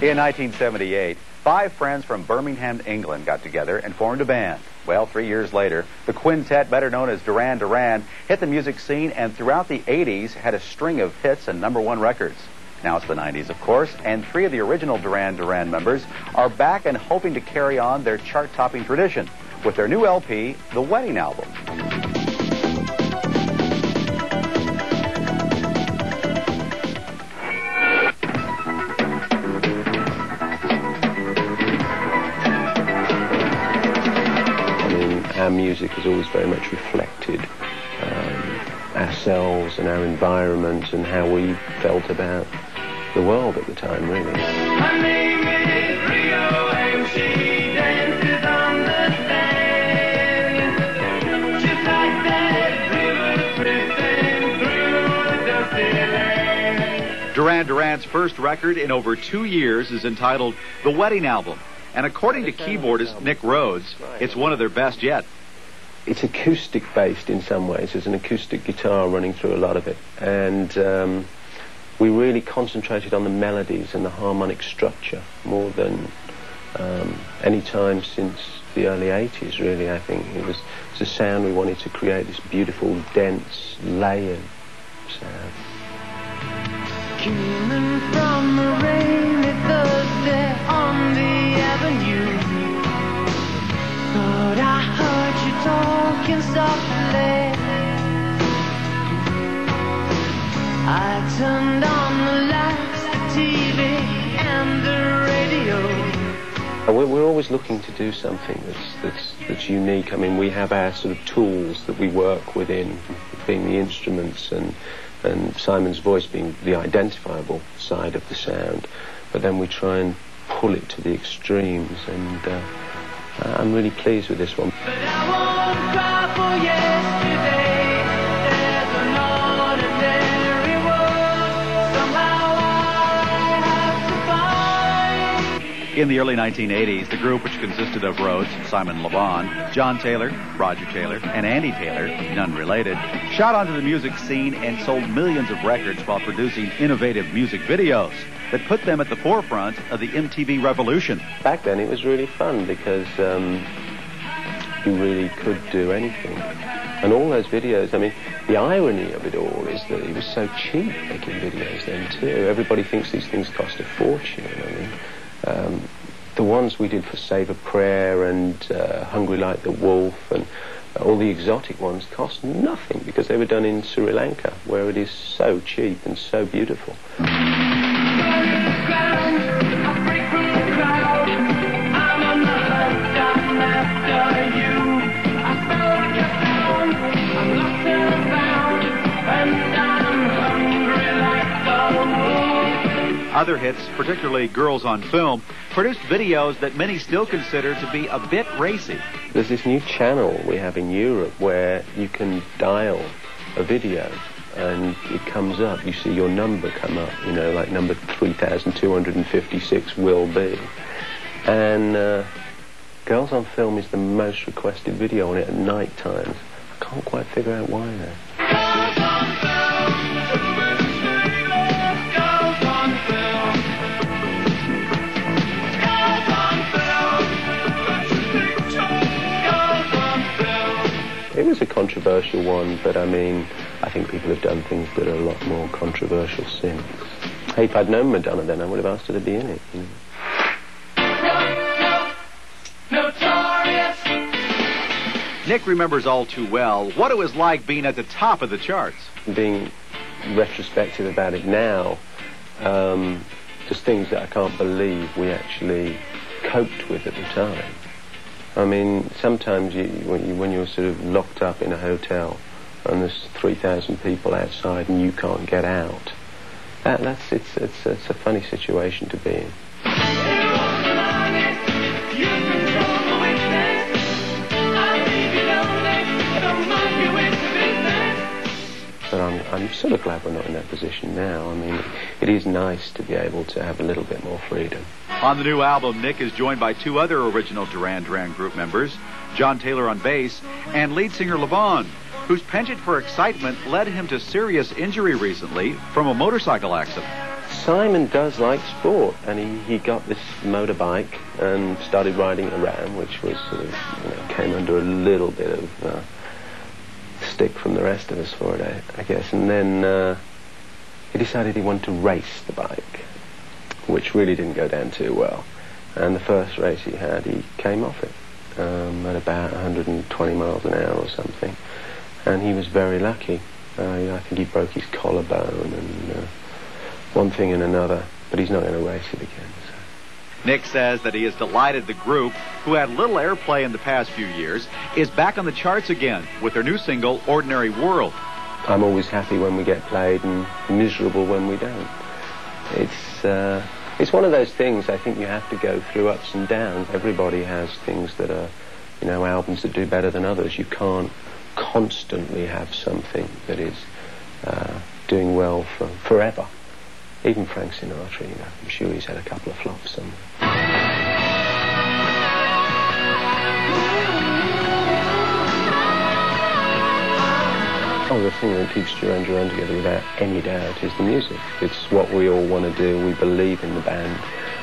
In 1978, 5 friends from Birmingham, England got together and formed a band. Well, 3 years later, the quintet, better known as Duran, hit the music scene and throughout the 80s had a string of hits and #1 records. Now it's the 90s, of course, and 3 of the original Duran members are back and hoping to carry on their chart-topping tradition with their new LP, The Wedding Album. Our music has always very much reflected ourselves and our environment and how we felt about the world at the time, really. Her name is Rio and she dances on the sand. Just like that river drifting through the dusty land. Duran's first record in over 2 years is entitled The Wedding Album. And according to keyboardist Nick Rhodes, it's one of their best yet. It's acoustic-based in some ways. There's an acoustic guitar running through a lot of it. And we really concentrated on the melodies and the harmonic structure more than any time since the early 80s, really, I think. It was a sound we wanted to create, this beautiful, dense, layered sound. Coming from a rainy Thursday on the avenue, thought I heard you talking softly. I turned on the lights, the TV and the radio. We're always looking to do something that's unique. I mean, we have our sort of tools that we work within, being the instruments and Simon's voice being the identifiable side of the sound, but then we try and pull it to the extremes, and I'm really pleased with this one. But I won't cry for yesterday. There's an ordinary world. Somehow I have to find. In the early 1980s, the group, which consisted of Rhodes, Simon Le Bon, John Taylor, Roger Taylor, and Andy Taylor, none related, shot onto the music scene and sold millions of records while producing innovative music videos that put them at the forefront of the MTV revolution. Back then it was really fun because you really could do anything. And all those videos, I mean, the irony of it all is that it was so cheap making videos then too. Everybody thinks these things cost a fortune. I mean, the ones we did for Save a Prayer and Hungry Like the Wolf and all the exotic ones cost nothing because they were done in Sri Lanka, where it is so cheap and so beautiful. Other hits, particularly Girls on Film, produced videos that many still consider to be a bit racy. There's this new channel we have in Europe where you can dial a video and it comes up. You see your number come up, you know, like number 3256 will be. And Girls on Film is the most requested video on it at night times. I can't quite figure out why though. It was a controversial one, but I mean, I think people have done things that are a lot more controversial since. Hey, if I'd known Madonna then, I would have asked her to be in it. You know. Notorious. Nick remembers all too well what it was like being at the top of the charts. Being retrospective about it now, just things that I can't believe we actually coped with at the time. I mean, sometimes when you're sort of locked up in a hotel and there's 3,000 people outside and you can't get out, it's a funny situation to be in. But I'm sort of glad we're not in that position now. I mean, it is nice to be able to have a little bit more freedom. On the new album, Nick is joined by 2 other original Duran group members, John Taylor on bass and lead singer Le Bon, whose penchant for excitement led him to serious injury recently from a motorcycle accident. Simon does like sport, and he got this motorbike and started riding around, which was sort of, came under a little bit of stick from the rest of us for it, I guess. And then he decided he wanted to race the bike, which really didn't go down too well. And the first race he had, he came off it at about 120 miles an hour or something. And he was very lucky. I think he broke his collarbone and one thing and another, but he's not going to race it again. So. Nick says that he is delighted the group, who had little airplay in the past few years, is back on the charts again with their new single, Ordinary World. I'm always happy when we get played and miserable when we don't. It's one of those things I think you have to go through ups and downs. Everybody has things that are, albums that do better than others. You can't constantly have something that is doing well forever. Even Frank Sinatra, I'm sure he's had a couple of flops somewhere. Oh, the thing that keeps Duran Duran together without any doubt is the music. It's what we all want to do. We believe in the band.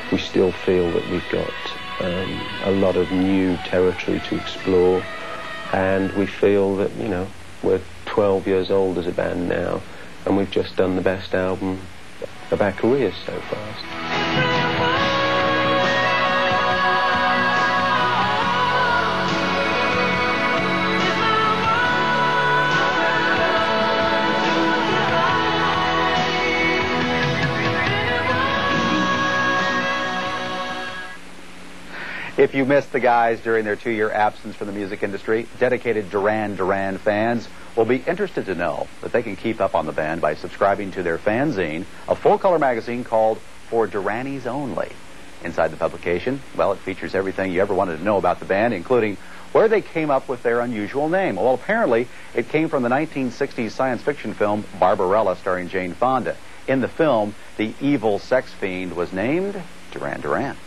We still feel that we've got a lot of new territory to explore. And we feel that, we're 12 years old as a band now, and we've just done the best album of our careers so far. If you missed the guys during their 2-year absence from the music industry, dedicated Duran Duran fans will be interested to know that they can keep up on the band by subscribing to their fanzine, a full-color magazine called For Duranis Only. Inside the publication, well, it features everything you ever wanted to know about the band, including where they came up with their unusual name. Well, apparently, it came from the 1960s science fiction film Barbarella, starring Jane Fonda. In the film, the evil sex fiend was named Duran Duran.